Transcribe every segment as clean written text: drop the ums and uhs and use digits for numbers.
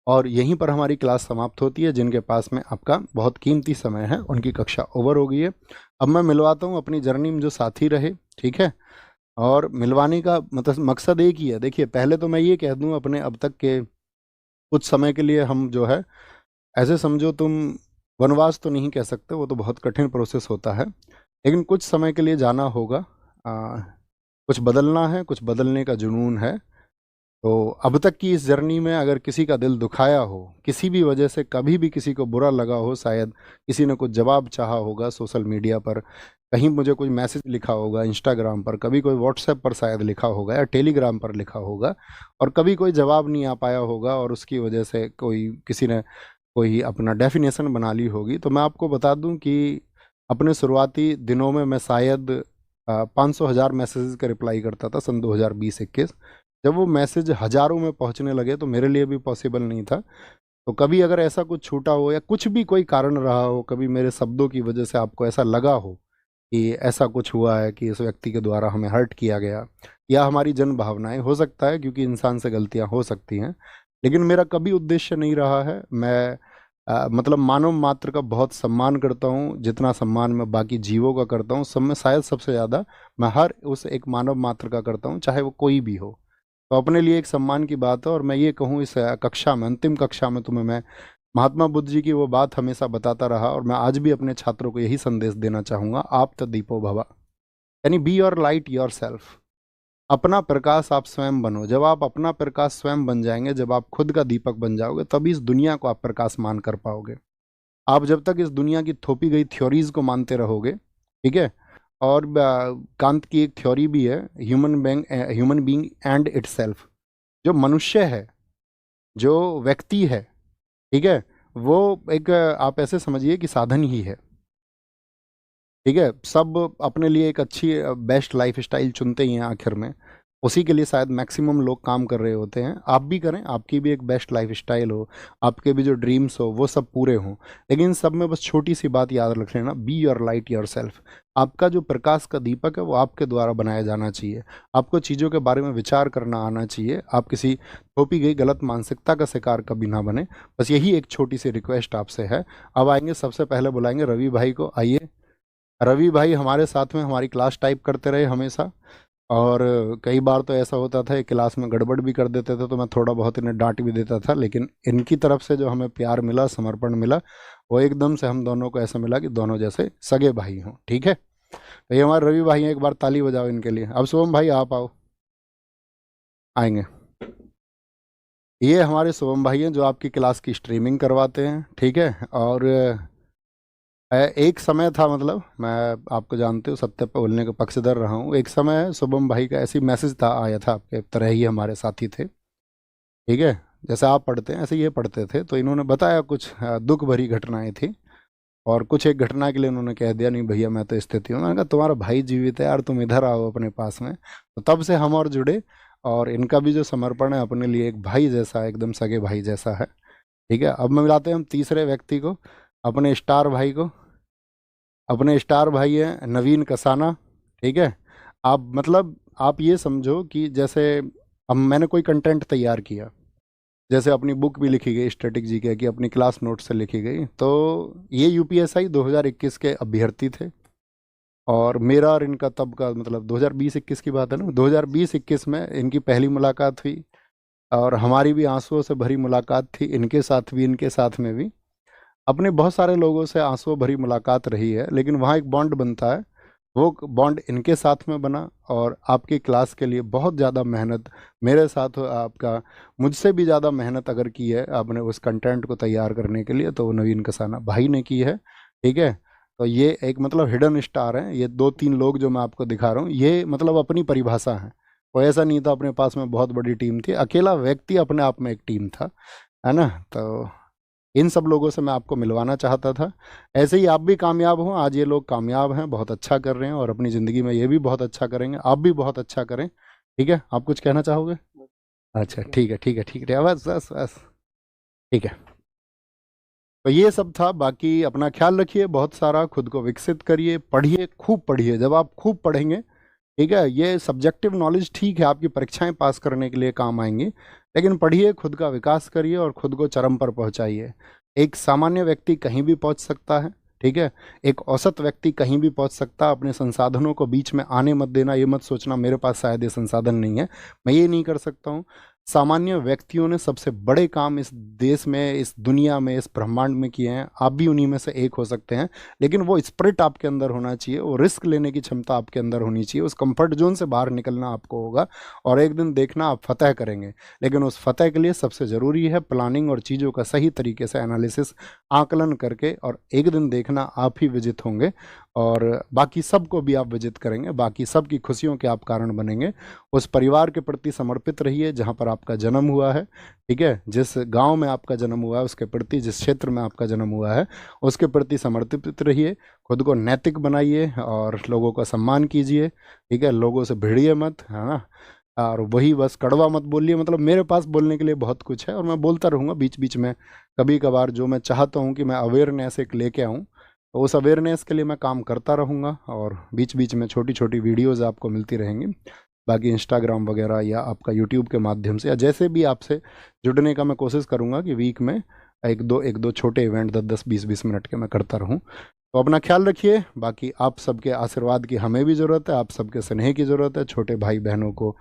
और यहीं पर हमारी क्लास समाप्त होती है। जिनके पास में आपका बहुत कीमती समय है उनकी कक्षा ओवर हो गई है। अब मैं मिलवाता हूँ अपनी जर्नी में जो साथी रहे, ठीक है। और मिलवाने का मतलब मकसद एक ही है। देखिए, पहले तो मैं ये कह दूं अपने अब तक के कुछ समय के लिए हम जो है, ऐसे समझो तुम, वनवास तो नहीं कह सकते, वो तो बहुत कठिन प्रोसेस होता है, लेकिन कुछ समय के लिए जाना होगा। आ, कुछ बदलना है, कुछ बदलने का जुनून है। तो अब तक की इस जर्नी में अगर किसी का दिल दुखाया हो, किसी भी वजह से कभी भी किसी को बुरा लगा हो, शायद किसी ने कुछ जवाब चाहा होगा सोशल मीडिया पर, कहीं मुझे कोई मैसेज लिखा होगा इंस्टाग्राम पर, कभी कोई व्हाट्सएप पर शायद लिखा होगा या टेलीग्राम पर लिखा होगा, और कभी कोई जवाब नहीं आ पाया होगा और उसकी वजह से कोई किसी ने कोई अपना डेफिनेशन बना ली होगी, तो मैं आपको बता दूं कि अपने शुरुआती दिनों में मैं शायद 500,000 मैसेजेस का रिप्लाई करता था सन 2020-21। जब वो मैसेज हजारों में पहुंचने लगे तो मेरे लिए भी पॉसिबल नहीं था। तो कभी अगर ऐसा कुछ छूटा हो या कुछ भी कोई कारण रहा हो, कभी मेरे शब्दों की वजह से आपको ऐसा लगा हो कि ऐसा कुछ हुआ है कि इस व्यक्ति के द्वारा हमें हर्ट किया गया, या हमारी जन भावनाएं, हो सकता है क्योंकि इंसान से गलतियां हो सकती हैं, लेकिन मेरा कभी उद्देश्य नहीं रहा है। मैं मतलब मानव मात्र का बहुत सम्मान करता हूँ, जितना सम्मान मैं बाकी जीवों का करता हूँ सब में शायद सबसे ज़्यादा मैं हर उस एक मानव मात्र का करता हूँ, चाहे वो कोई भी हो। तो अपने लिए एक सम्मान की बात है। और मैं ये कहूँ, इस कक्षा में, अंतिम कक्षा में तुम्हें मैं महात्मा बुद्ध जी की वो बात हमेशा बताता रहा, और मैं आज भी अपने छात्रों को यही संदेश देना चाहूँगा, आप तो दीपो भवा, यानी be your light your self. अपना प्रकाश आप स्वयं बनो। जब आप अपना प्रकाश स्वयं बन जाएंगे, जब आप खुद का दीपक बन जाओगे, तभी इस दुनिया को आप प्रकाशमान कर पाओगे। आप जब तक इस दुनिया की थोपी गई थ्योरीज को मानते रहोगे, ठीक है। और कांत की एक थ्योरी भी है, ह्यूमन बीइंग एंड इटसेल्फ। जो मनुष्य है, जो व्यक्ति है, ठीक है, वो एक आप ऐसे समझिए कि साधन ही है, ठीक है। सब अपने लिए एक अच्छी बेस्ट लाइफ स्टाइल चुनते ही हैं आखिर में, उसी के लिए शायद मैक्सिमम लोग काम कर रहे होते हैं। आप भी करें, आपकी भी एक बेस्ट लाइफ स्टाइल हो, आपके भी जो ड्रीम्स हो वो सब पूरे हों, लेकिन सब में बस छोटी सी बात याद रख लेना, be your light your self. आपका जो प्रकाश का दीपक है वो आपके द्वारा बनाया जाना चाहिए। आपको चीज़ों के बारे में विचार करना आना चाहिए। आप किसी थोपी गई गलत मानसिकता का शिकार कभी ना बने। बस यही एक छोटी सी रिक्वेस्ट आपसे है। अब आएंगे, सबसे पहले बुलाएंगे रवि भाई को। आइए रवि भाई, हमारे साथ में हमारी क्लास टाइप करते रहे हमेशा, और कई बार तो ऐसा होता था ये क्लास में गड़बड़ भी कर देते थे, तो मैं थोड़ा बहुत इन्हें डांट भी देता था, लेकिन इनकी तरफ से जो हमें प्यार मिला, समर्पण मिला, वो एकदम से हम दोनों को ऐसा मिला कि दोनों जैसे सगे भाई हों, ठीक है। तो ये हमारे रवि भाई हैं, एक बार ताली बजाओ इनके लिए। अब शुभम भाई आप आओ, आएंगे। ये हमारे शुभम भाई हैं जो आपकी क्लास की स्ट्रीमिंग करवाते हैं, ठीक है। और एक समय था, मतलब मैं आपको जानते हो, सत्य पे बोलने का पक्षधर रहा हूँ। एक समय शुभम भाई का ऐसी मैसेज था, आया था, आपके तरह ही हमारे साथी थे, ठीक है। जैसे आप पढ़ते हैं ऐसे ये पढ़ते थे, तो इन्होंने बताया कुछ दुख भरी घटनाएं थी, और कुछ एक घटना के लिए उन्होंने कह दिया, नहीं भैया मैं तो स्थिति हूँ। मैंने कहा तुम्हारा भाई जीवित है यार, तुम इधर आओ अपने पास में। तो तब से हम और जुड़े, और इनका भी जो समर्पण है अपने लिए एक भाई जैसा है, एकदम सगे भाई जैसा है, ठीक है। अब मैं मिलाते हैं हम तीसरे व्यक्ति को, अपने स्टार भाई को। अपने स्टार भाई हैं नवीन कसाना, ठीक है। आप मतलब आप ये समझो कि जैसे अब मैंने कोई कंटेंट तैयार किया, जैसे अपनी बुक भी लिखी गई स्टैटिक जीके की, अपनी क्लास नोट से लिखी गई, तो ये यूपीएसआई 2021 के अभ्यर्थी थे, और मेरा और इनका तब का मतलब 2020-21 की बात है ना, 2020-21 में इनकी पहली मुलाकात हुई, और हमारी भी आंसुओं से भरी मुलाकात थी, इनके साथ भी इनके साथ में भी। अपने बहुत सारे लोगों से आंसुओं भरी मुलाकात रही है, लेकिन वहाँ एक बॉन्ड बनता है। वो बॉन्ड इनके साथ में बना, और आपकी क्लास के लिए बहुत ज़्यादा मेहनत मेरे साथ आपका, मुझसे भी ज़्यादा मेहनत अगर की है आपने उस कंटेंट को तैयार करने के लिए, तो वो नवीन कसाना भाई ने की है, ठीक है। तो ये एक मतलब हिडन स्टार हैं, ये दो तीन लोग जो मैं आपको दिखा रहा हूँ, ये मतलब अपनी परिभाषा है। कोई ऐसा नहीं था अपने पास में बहुत बड़ी टीम थी, अकेला व्यक्ति अपने आप में एक टीम था, है ना। तो इन सब लोगों से मैं आपको मिलवाना चाहता था। ऐसे ही आप भी कामयाब हों, आज ये लोग कामयाब हैं, बहुत अच्छा कर रहे हैं, और अपनी ज़िंदगी में ये भी बहुत अच्छा करेंगे, आप भी बहुत अच्छा करें, ठीक है। आप कुछ कहना चाहोगे? अच्छा, ठीक है, ठीक है, ठीक है, बस बस बस, ठीक है। तो ये सब था। बाकी अपना ख्याल रखिए, बहुत सारा खुद को विकसित करिए, पढ़िए, खूब पढ़िए। जब आप खूब पढ़ेंगे, ठीक है, ये सब्जेक्टिव नॉलेज ठीक है आपकी परीक्षाएं पास करने के लिए काम आएंगी, लेकिन पढ़िए, खुद का विकास करिए और खुद को चरम पर पहुंचाइए। एक सामान्य व्यक्ति कहीं भी पहुंच सकता है, ठीक है। एक औसत व्यक्ति कहीं भी पहुंच सकता है। अपने संसाधनों को बीच में आने मत देना, ये मत सोचना मेरे पास शायद ये संसाधन नहीं है, मैं ये नहीं कर सकता हूँ। सामान्य व्यक्तियों ने सबसे बड़े काम इस देश में, इस दुनिया में, इस ब्रह्मांड में किए हैं। आप भी उन्हीं में से एक हो सकते हैं, लेकिन वो स्पिरिट आपके अंदर होना चाहिए, वो रिस्क लेने की क्षमता आपके अंदर होनी चाहिए। उस कंफर्ट जोन से बाहर निकलना आपको होगा और एक दिन देखना आप फतह करेंगे। लेकिन उस फतह के लिए सबसे ज़रूरी है प्लानिंग और चीज़ों का सही तरीके से एनालिसिस, आकलन करके, और एक दिन देखना आप ही विजित होंगे और बाकी सबको भी आप विजित करेंगे, बाकी सब की खुशियों के आप कारण बनेंगे। उस परिवार के प्रति समर्पित रहिए जहाँ पर आपका जन्म हुआ है, ठीक है। जिस गांव में आपका जन्म हुआ है उसके प्रति, जिस क्षेत्र में आपका जन्म हुआ है उसके प्रति समर्पित रहिए। खुद को नैतिक बनाइए और लोगों का सम्मान कीजिए, ठीक है। लोगों से भिड़िए मत, है ना। और वही बस कड़वा मत बोलिए। मतलब मेरे पास बोलने के लिए बहुत कुछ है और मैं बोलता रहूँगा बीच बीच में, कभी कभार जो मैं चाहता हूँ कि मैं अवेयरनेस एक लेके आऊँ, तो उस अवेयरनेस के लिए मैं काम करता रहूँगा और बीच बीच में छोटी छोटी वीडियोज़ आपको मिलती रहेंगी। बाकी इंस्टाग्राम वगैरह या आपका यूट्यूब के माध्यम से या जैसे भी आपसे जुड़ने का मैं कोशिश करूँगा कि वीक में एक दो छोटे इवेंट 10-10 20-20 मिनट के मैं करता रहूँ। तो अपना ख्याल रखिए। बाकी आप सबके आशीर्वाद की हमें भी ज़रूरत है, आप सबके स्नेह की ज़रूरत है। छोटे भाई बहनों को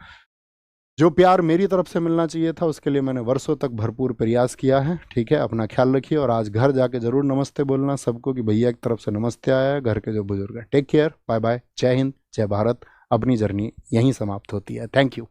जो प्यार मेरी तरफ से मिलना चाहिए था उसके लिए मैंने वर्षों तक भरपूर प्रयास किया है, ठीक है। अपना ख्याल रखिए और आज घर जाके ज़रूर नमस्ते बोलना सबको कि भैया की तरफ से नमस्ते आया है, घर के जो बुजुर्ग हैं। टेक केयर, बाय बाय, जय हिंद, जय भारत। अपनी जर्नी यहीं समाप्त होती है। Thank you.